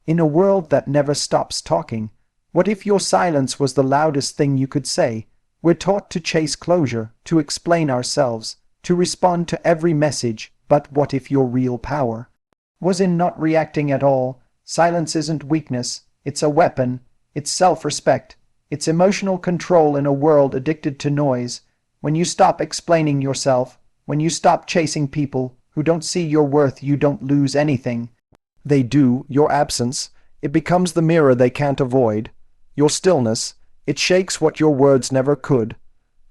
In a world that never stops talking, what if your silence was the loudest thing you could say? We're taught to chase closure, to explain ourselves, to respond to every message, but what if your real power was in not reacting at all? Silence isn't weakness, it's a weapon, it's self-respect, it's emotional control in a world addicted to noise. When you stop explaining yourself, when you stop chasing people who don't see your worth, you don't lose anything. They do, your absence. It becomes the mirror they can't avoid. Your stillness, it shakes what your words never could.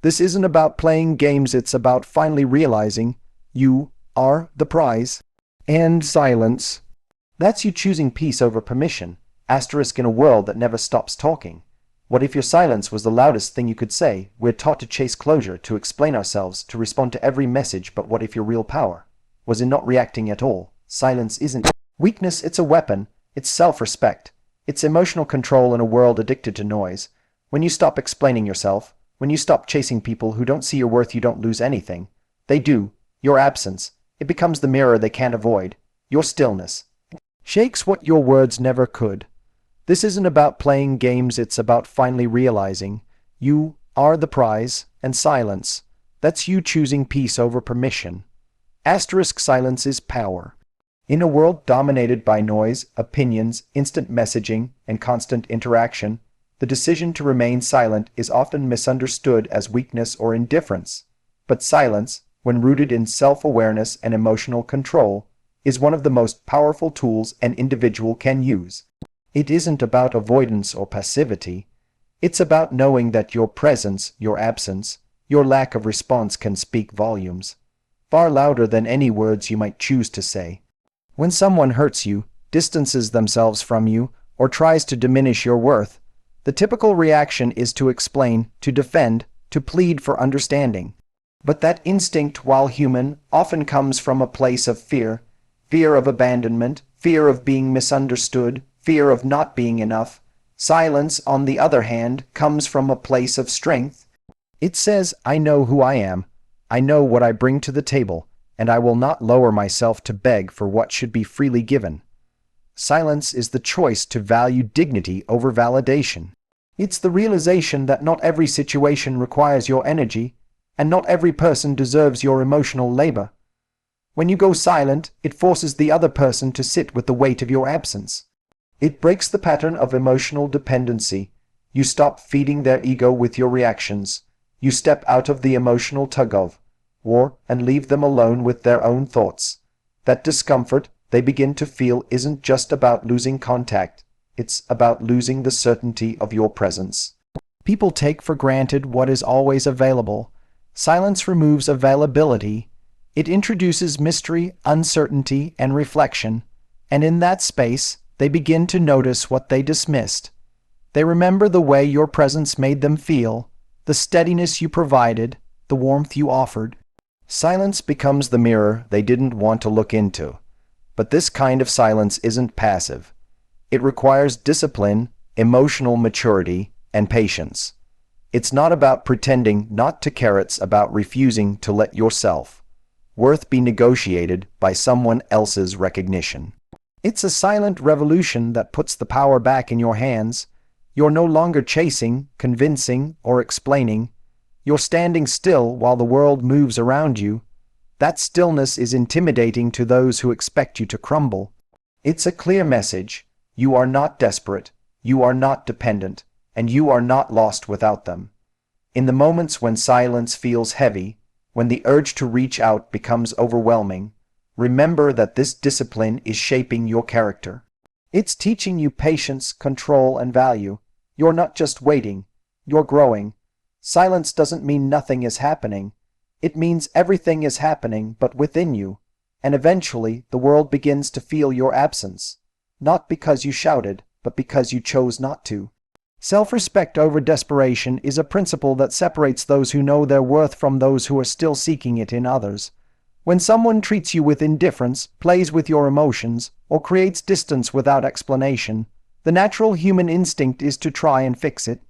This isn't about playing games, it's about finally realizing you are the prize. And silence. That's you choosing peace over permission. Asterisk in a world that never stops talking. What if your silence was the loudest thing you could say? We're taught to chase closure, to explain ourselves, to respond to every message, but what if your real power was in not reacting at all? Silence isn't weakness, it's a weapon, it's self-respect, it's emotional control in a world addicted to noise. When you stop explaining yourself, when you stop chasing people who don't see your worth, you don't lose anything. They do, your absence. It becomes the mirror they can't avoid. Your stillness shakes what your words never could. This isn't about playing games, it's about finally realizing you are the prize, and silence. That's you choosing peace over permission. Asterisk silence is power. In a world dominated by noise, opinions, instant messaging, and constant interaction, the decision to remain silent is often misunderstood as weakness or indifference. But silence, when rooted in self-awareness and emotional control, is one of the most powerful tools an individual can use. It isn't about avoidance or passivity. It's about knowing that your presence, your absence, your lack of response can speak volumes, far louder than any words you might choose to say. When someone hurts you, distances themselves from you, or tries to diminish your worth, the typical reaction is to explain, to defend, to plead for understanding. But that instinct, while human, often comes from a place of fear. Fear of abandonment, fear of being misunderstood, fear of not being enough. Silence, on the other hand, comes from a place of strength. It says, I know who I am. I know what I bring to the table, and I will not lower myself to beg for what should be freely given. Silence is the choice to value dignity over validation. It's the realization that not every situation requires your energy, and not every person deserves your emotional labor. When you go silent, it forces the other person to sit with the weight of your absence. It breaks the pattern of emotional dependency. You stop feeding their ego with your reactions. You step out of the emotional tug-of-war and leave them alone with their own thoughts. That discomfort they begin to feel isn't just about losing contact. It's about losing the certainty of your presence. People take for granted what is always available. Silence removes availability. It introduces mystery, uncertainty, and reflection. And in that space, they begin to notice what they dismissed. They remember the way your presence made them feel, the steadiness you provided, the warmth you offered. Silence becomes the mirror they didn't want to look into. But this kind of silence isn't passive. It requires discipline, emotional maturity, and patience. It's not about pretending not to care, it's about refusing to let yourself worth be negotiated by someone else's recognition. It's a silent revolution that puts the power back in your hands. You're no longer chasing, convincing, or explaining. You're standing still while the world moves around you. That stillness is intimidating to those who expect you to crumble. It's a clear message. You are not desperate, you are not dependent, and you are not lost without them. In the moments when silence feels heavy, when the urge to reach out becomes overwhelming, remember that this discipline is shaping your character. It's teaching you patience, control, and value. You're not just waiting, you're growing. Silence doesn't mean nothing is happening. It means everything is happening, but within you. And eventually, the world begins to feel your absence. Not because you shouted, but because you chose not to. Self-respect over desperation is a principle that separates those who know their worth from those who are still seeking it in others. When someone treats you with indifference, plays with your emotions, or creates distance without explanation, the natural human instinct is to try and fix it.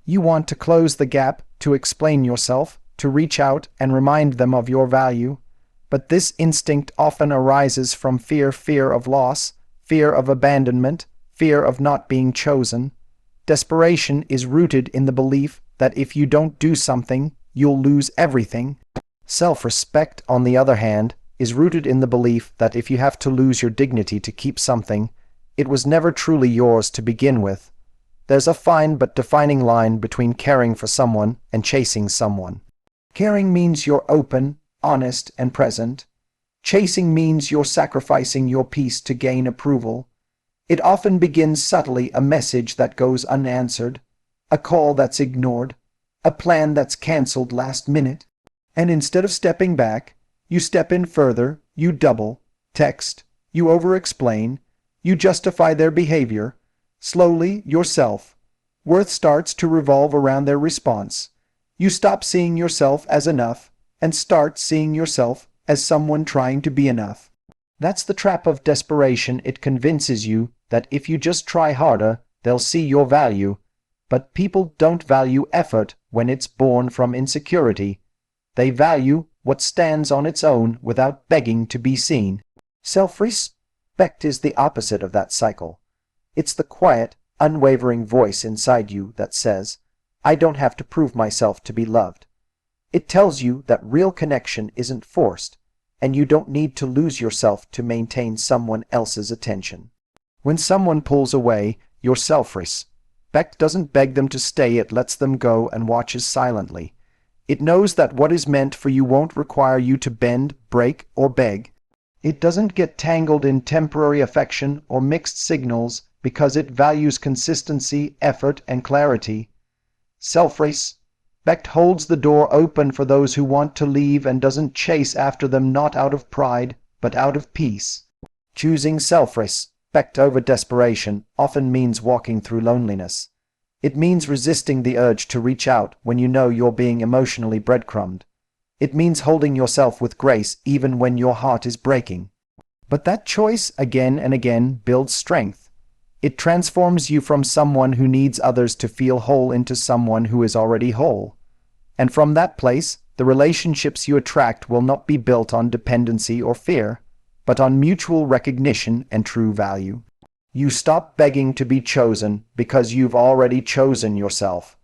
You want to close the gap, to explain yourself, to reach out and remind them of your value. But this instinct often arises from fear of loss, fear of abandonment, fear of not being chosen. Desperation is rooted in the belief that if you don't do something, you'll lose everything. Self-respect, on the other hand, is rooted in the belief that if you have to lose your dignity to keep something, it was never truly yours to begin with. There's a fine but defining line between caring for someone and chasing someone. Caring means you're open, honest, and present. Chasing means you're sacrificing your peace to gain approval. It often begins subtly, a message that goes unanswered, a call that's ignored, a plan that's cancelled last minute. And instead of stepping back, you step in further, you double, text, you over-explain, you justify their behavior. Slowly, your self-worth starts to revolve around their response. You stop seeing yourself as enough and start seeing yourself as someone trying to be enough. That's the trap of desperation. It convinces you that if you just try harder, they'll see your value. But people don't value effort when it's born from insecurity. They value what stands on its own without begging to be seen. Self-respect is the opposite of that cycle. It's the quiet, unwavering voice inside you that says, I don't have to prove myself to be loved. It tells you that real connection isn't forced, and you don't need to lose yourself to maintain someone else's attention. When someone pulls away, your self-respect doesn't beg them to stay, it lets them go and watches silently. It knows that what is meant for you won't require you to bend, break, or beg. It doesn't get tangled in temporary affection or mixed signals because it values consistency, effort, and clarity. Self-respect holds the door open for those who want to leave and doesn't chase after them, not out of pride, but out of peace. Choosing self-respect over desperation often means walking through loneliness. It means resisting the urge to reach out when you know you're being emotionally breadcrumbed. It means holding yourself with grace even when your heart is breaking. But that choice, again and again, builds strength. It transforms you from someone who needs others to feel whole into someone who is already whole. And from that place, the relationships you attract will not be built on dependency or fear, but on mutual recognition and true value. You stop begging to be chosen because you've already chosen yourself.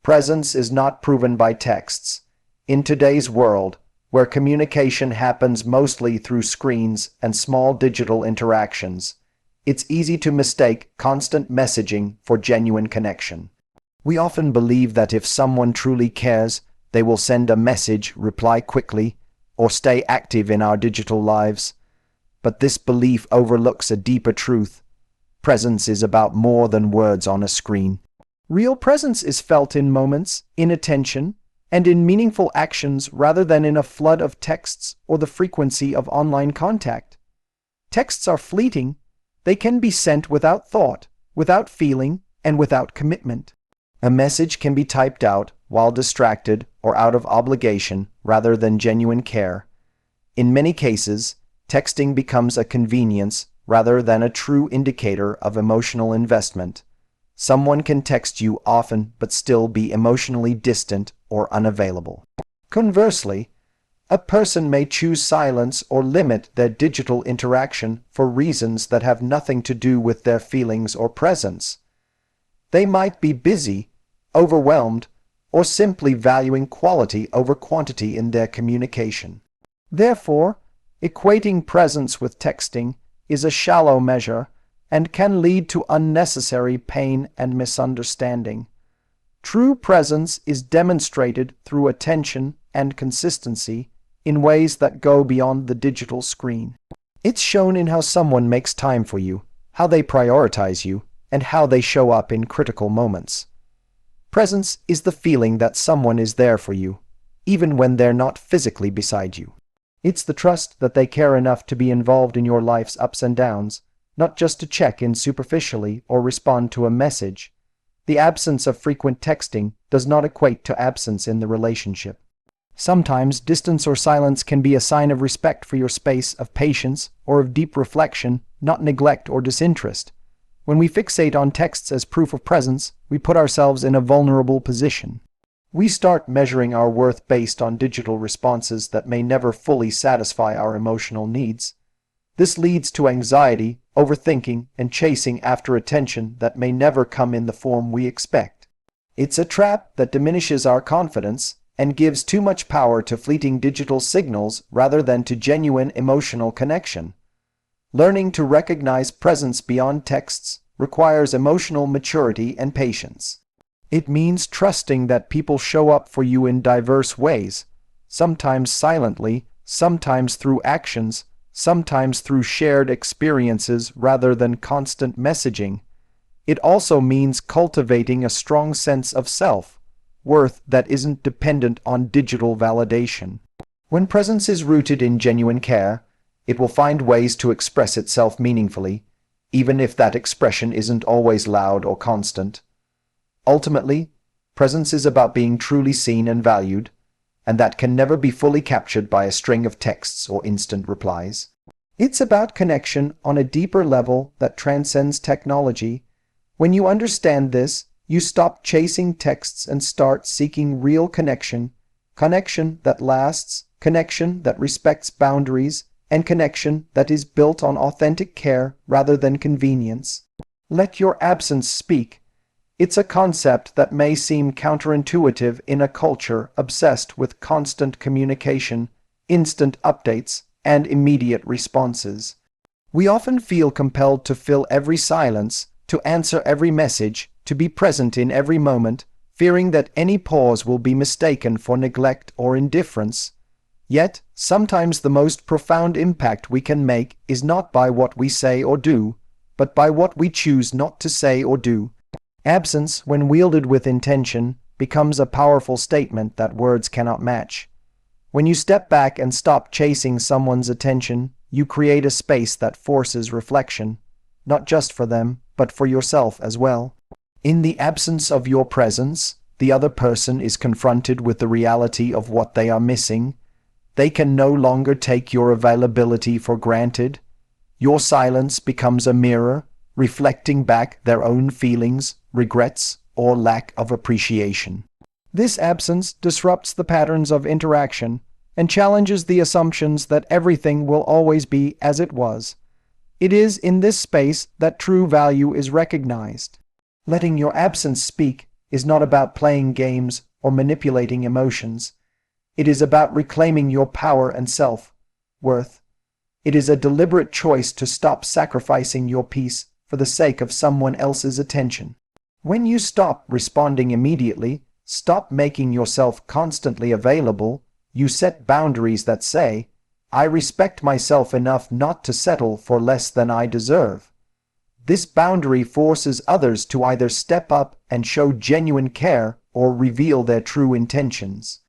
Presence is not proven by texts. In today's world, where communication happens mostly through screens and small digital interactions, it's easy to mistake constant messaging for genuine connection. We often believe that if someone truly cares, they will send a message, reply quickly, or stay active in our digital lives. But this belief overlooks a deeper truth. Presence is about more than words on a screen. Real presence is felt in moments, in attention, and in meaningful actions rather than in a flood of texts or the frequency of online contact. Texts are fleeting. They can be sent without thought, without feeling, and without commitment. A message can be typed out while distracted or out of obligation rather than genuine care. In many cases, texting becomes a convenience rather than a true indicator of emotional investment. Someone can text you often but still be emotionally distant or unavailable. Conversely, a person may choose silence or limit their digital interaction for reasons that have nothing to do with their feelings or presence. They might be busy, overwhelmed, or simply valuing quality over quantity in their communication. Therefore, equating presence with texting is a shallow measure and can lead to unnecessary pain and misunderstanding. True presence is demonstrated through attention and consistency in ways that go beyond the digital screen. It's shown in how someone makes time for you, how they prioritize you, and how they show up in critical moments. Presence is the feeling that someone is there for you, even when they're not physically beside you. It's the trust that they care enough to be involved in your life's ups and downs, not just to check in superficially or respond to a message. The absence of frequent texting does not equate to absence in the relationship. Sometimes distance or silence can be a sign of respect for your space, of patience, or of deep reflection, not neglect or disinterest. When we fixate on texts as proof of presence, we put ourselves in a vulnerable position. We start measuring our worth based on digital responses that may never fully satisfy our emotional needs. This leads to anxiety, overthinking, and chasing after attention that may never come in the form we expect. It's a trap that diminishes our confidence and gives too much power to fleeting digital signals rather than to genuine emotional connection. Learning to recognize presence beyond texts requires emotional maturity and patience. It means trusting that people show up for you in diverse ways, sometimes silently, sometimes through actions, sometimes through shared experiences rather than constant messaging. It also means cultivating a strong sense of self-worth that isn't dependent on digital validation. When presence is rooted in genuine care, it will find ways to express itself meaningfully, even if that expression isn't always loud or constant. Ultimately, presence is about being truly seen and valued, and that can never be fully captured by a string of texts or instant replies. It's about connection on a deeper level that transcends technology. When you understand this, you stop chasing texts and start seeking real connection, connection that lasts, connection that respects boundaries, and connection that is built on authentic care rather than convenience. Let your absence speak. It's a concept that may seem counterintuitive in a culture obsessed with constant communication, instant updates, and immediate responses. We often feel compelled to fill every silence, to answer every message, to be present in every moment, fearing that any pause will be mistaken for neglect or indifference. Yet, sometimes the most profound impact we can make is not by what we say or do, but by what we choose not to say or do. Absence, when wielded with intention, becomes a powerful statement that words cannot match. When you step back and stop chasing someone's attention, you create a space that forces reflection, not just for them, but for yourself as well. In the absence of your presence, the other person is confronted with the reality of what they are missing. They can no longer take your availability for granted. Your silence becomes a mirror, reflecting back their own feelings, regrets, or lack of appreciation. This absence disrupts the patterns of interaction and challenges the assumptions that everything will always be as it was. It is in this space that true value is recognized. Letting your absence speak is not about playing games or manipulating emotions. It is about reclaiming your power and self-worth. It is a deliberate choice to stop sacrificing your peace for the sake of someone else's attention. When you stop responding immediately, stop making yourself constantly available, you set boundaries that say, "I respect myself enough not to settle for less than I deserve." This boundary forces others to either step up and show genuine care or reveal their true intentions.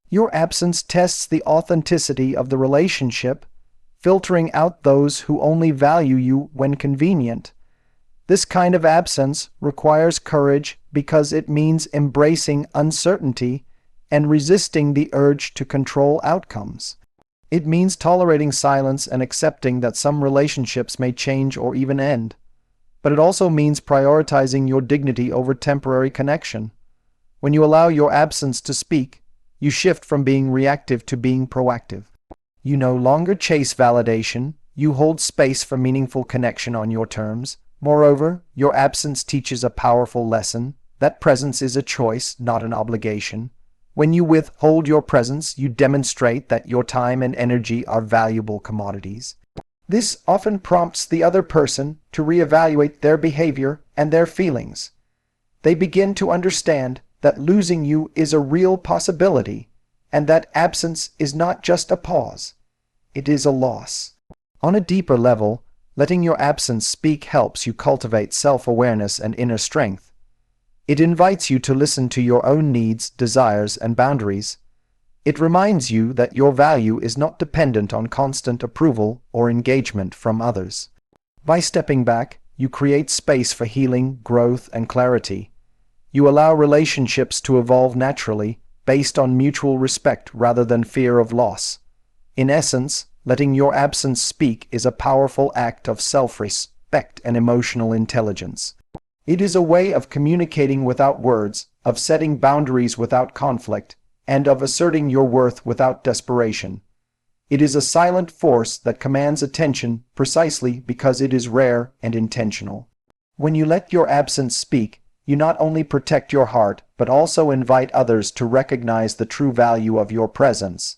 Your absence tests the authenticity of the relationship, filtering out those who only value you when convenient. This kind of absence requires courage because it means embracing uncertainty and resisting the urge to control outcomes. It means tolerating silence and accepting that some relationships may change or even end. But it also means prioritizing your dignity over temporary connection. When you allow your absence to speak, you shift from being reactive to being proactive. You no longer chase validation, you hold space for meaningful connection on your terms. Moreover, your absence teaches a powerful lesson that presence is a choice, not an obligation. When you withhold your presence, you demonstrate that your time and energy are valuable commodities. This often prompts the other person to reevaluate their behavior and their feelings. They begin to understand that losing you is a real possibility, and that absence is not just a pause, it is a loss. On a deeper level, letting your absence speak helps you cultivate self-awareness and inner strength. It invites you to listen to your own needs, desires, and boundaries. It reminds you that your value is not dependent on constant approval or engagement from others. By stepping back, you create space for healing, growth, and clarity. You allow relationships to evolve naturally, based on mutual respect rather than fear of loss. In essence, letting your absence speak is a powerful act of self-respect and emotional intelligence. It is a way of communicating without words, of setting boundaries without conflict, and of asserting your worth without desperation. It is a silent force that commands attention precisely because it is rare and intentional. When you let your absence speak, you not only protect your heart but also invite others to recognize the true value of your presence.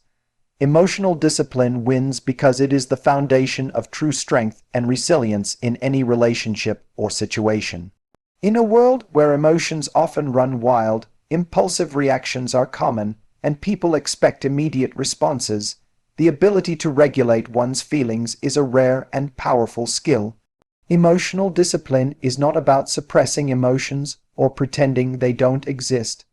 Emotional discipline wins because it is the foundation of true strength and resilience in any relationship or situation. In a world where emotions often run wild, impulsive reactions are common, and people expect immediate responses, the ability to regulate one's feelings is a rare and powerful skill. Emotional discipline is not about suppressing emotions or pretending they don't exist.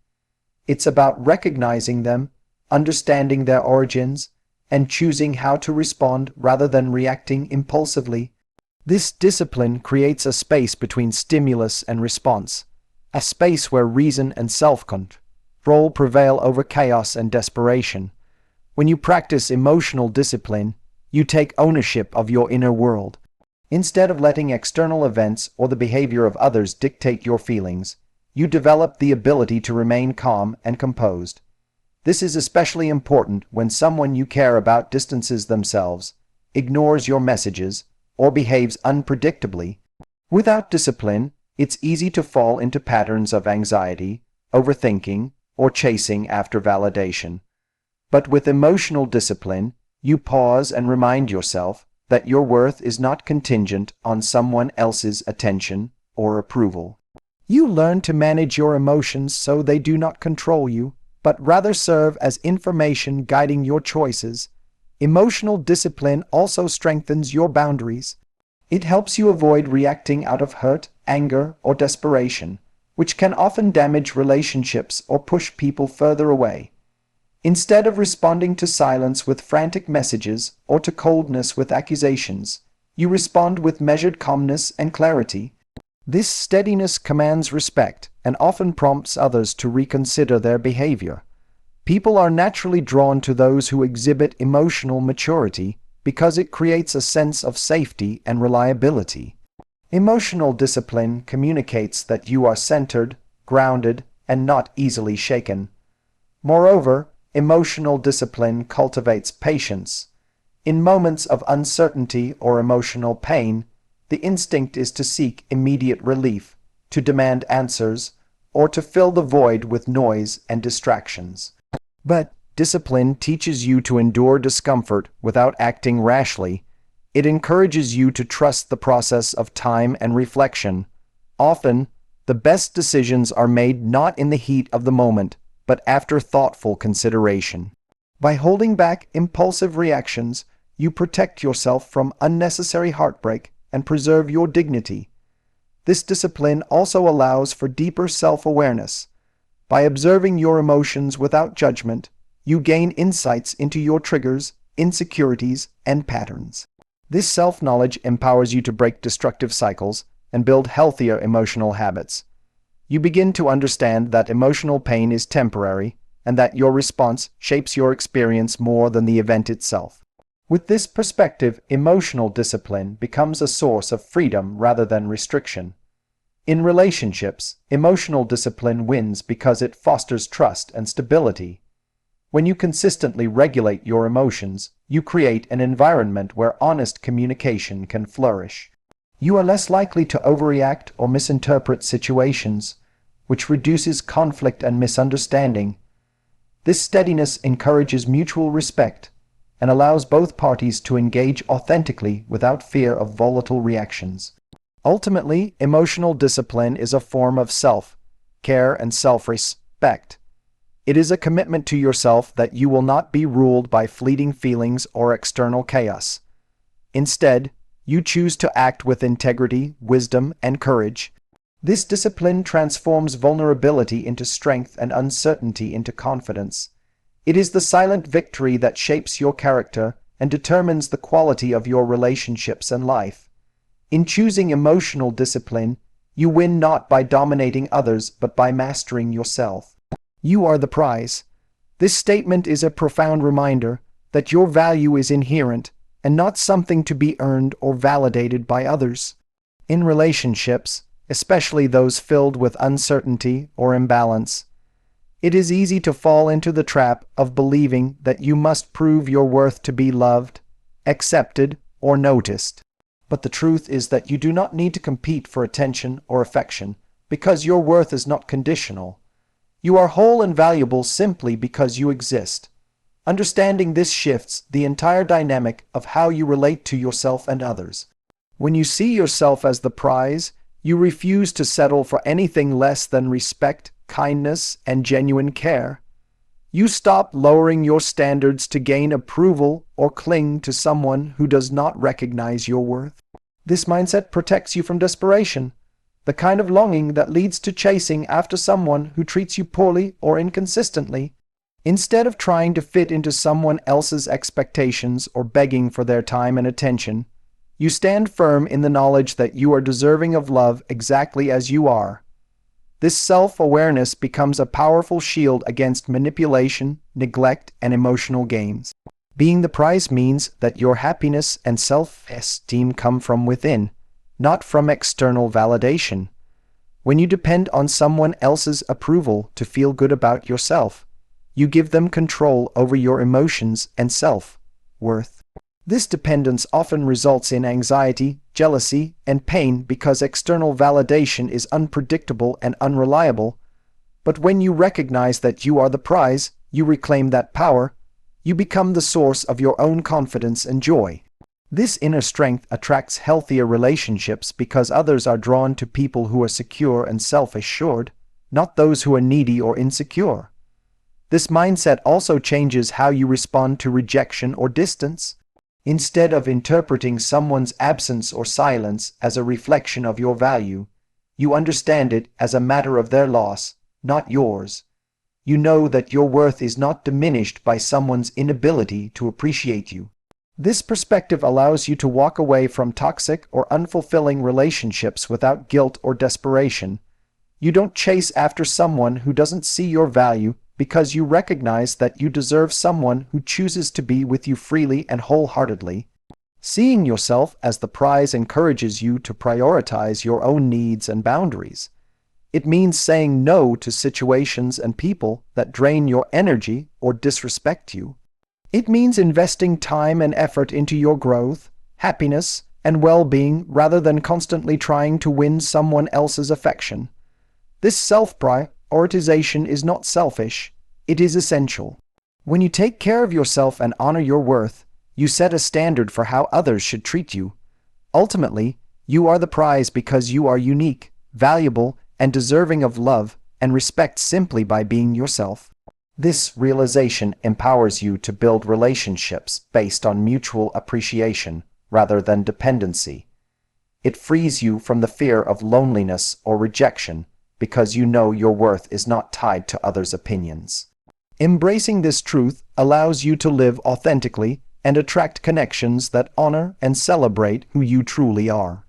It's about recognizing them, understanding their origins, and choosing how to respond rather than reacting impulsively. This discipline creates a space between stimulus and response, a space where reason and self-control prevail over chaos and desperation. When you practice emotional discipline, you take ownership of your inner world. Instead of letting external events or the behavior of others dictate your feelings, you develop the ability to remain calm and composed. This is especially important when someone you care about distances themselves, ignores your messages, or behaves unpredictably. Without discipline, it's easy to fall into patterns of anxiety, overthinking, or chasing after validation. But with emotional discipline, you pause and remind yourself that your worth is not contingent on someone else's attention or approval. You learn to manage your emotions so they do not control you, but rather serve as information guiding your choices. Emotional discipline also strengthens your boundaries. It helps you avoid reacting out of hurt, anger, or desperation, which can often damage relationships or push people further away. Instead of responding to silence with frantic messages or to coldness with accusations, you respond with measured calmness and clarity. This steadiness commands respect and often prompts others to reconsider their behavior. People are naturally drawn to those who exhibit emotional maturity because it creates a sense of safety and reliability. Emotional discipline communicates that you are centered, grounded, and not easily shaken. Moreover, emotional discipline cultivates patience. In moments of uncertainty or emotional pain, the instinct is to seek immediate relief, to demand answers, or to fill the void with noise and distractions. But discipline teaches you to endure discomfort without acting rashly. It encourages you to trust the process of time and reflection. Often, the best decisions are made not in the heat of the moment, but after thoughtful consideration. By holding back impulsive reactions, you protect yourself from unnecessary heartbreak and preserve your dignity. This discipline also allows for deeper self-awareness. By observing your emotions without judgment, you gain insights into your triggers, insecurities, and patterns. This self-knowledge empowers you to break destructive cycles and build healthier emotional habits. You begin to understand that emotional pain is temporary and that your response shapes your experience more than the event itself. With this perspective, emotional discipline becomes a source of freedom rather than restriction. In relationships, emotional discipline wins because it fosters trust and stability. When you consistently regulate your emotions, you create an environment where honest communication can flourish. You are less likely to overreact or misinterpret situations, which reduces conflict and misunderstanding. This steadiness encourages mutual respect and allows both parties to engage authentically without fear of volatile reactions. Ultimately, emotional discipline is a form of self-care and self-respect. It is a commitment to yourself that you will not be ruled by fleeting feelings or external chaos. Instead, you choose to act with integrity, wisdom, and courage. This discipline transforms vulnerability into strength and uncertainty into confidence. It is the silent victory that shapes your character and determines the quality of your relationships and life. In choosing emotional discipline, you win not by dominating others but by mastering yourself. You are the prize. This statement is a profound reminder that your value is inherent and not something to be earned or validated by others. In relationships, especially those filled with uncertainty or imbalance, It is easy to fall into the trap of believing that you must prove your worth to be loved, accepted, or noticed. But the truth is that you do not need to compete for attention or affection, because your worth is not conditional. You are whole and valuable simply because you exist. Understanding this shifts the entire dynamic of how you relate to yourself and others. When you see yourself as the prize, you refuse to settle for anything less than respect, kindness, and genuine care. You stop lowering your standards to gain approval or cling to someone who does not recognize your worth. This mindset protects you from desperation, the kind of longing that leads to chasing after someone who treats you poorly or inconsistently. Instead of trying to fit into someone else's expectations or begging for their time and attention, you stand firm in the knowledge that you are deserving of love exactly as you are. This self-awareness becomes a powerful shield against manipulation, neglect, and emotional games. Being the prize means that your happiness and self-esteem come from within, not from external validation. When you depend on someone else's approval to feel good about yourself, you give them control over your emotions and self-worth. This dependence often results in anxiety, jealousy, and pain because external validation is unpredictable and unreliable. But when you recognize that you are the prize, you reclaim that power. You become the source of your own confidence and joy. This inner strength attracts healthier relationships because others are drawn to people who are secure and self-assured, not those who are needy or insecure. This mindset also changes how you respond to rejection or distance. Instead of interpreting someone's absence or silence as a reflection of your value, you understand it as a matter of their loss, not yours. You know that your worth is not diminished by someone's inability to appreciate you. This perspective allows you to walk away from toxic or unfulfilling relationships without guilt or desperation. You don't chase after someone who doesn't see your value because you recognize that you deserve someone who chooses to be with you freely and wholeheartedly. Seeing yourself as the prize encourages you to prioritize your own needs and boundaries. It means saying no to situations and people that drain your energy or disrespect you. It means investing time and effort into your growth, happiness, and well-being rather than constantly trying to win someone else's affection. This self-prioritization is not selfish, it is essential. When you take care of yourself and honor your worth, you set a standard for how others should treat you. Ultimately, you are the prize because you are unique, valuable, and deserving of love and respect simply by being yourself. This realization empowers you to build relationships based on mutual appreciation rather than dependency. It frees you from the fear of loneliness or rejection because you know your worth is not tied to others' opinions. Embracing this truth allows you to live authentically and attract connections that honor and celebrate who you truly are.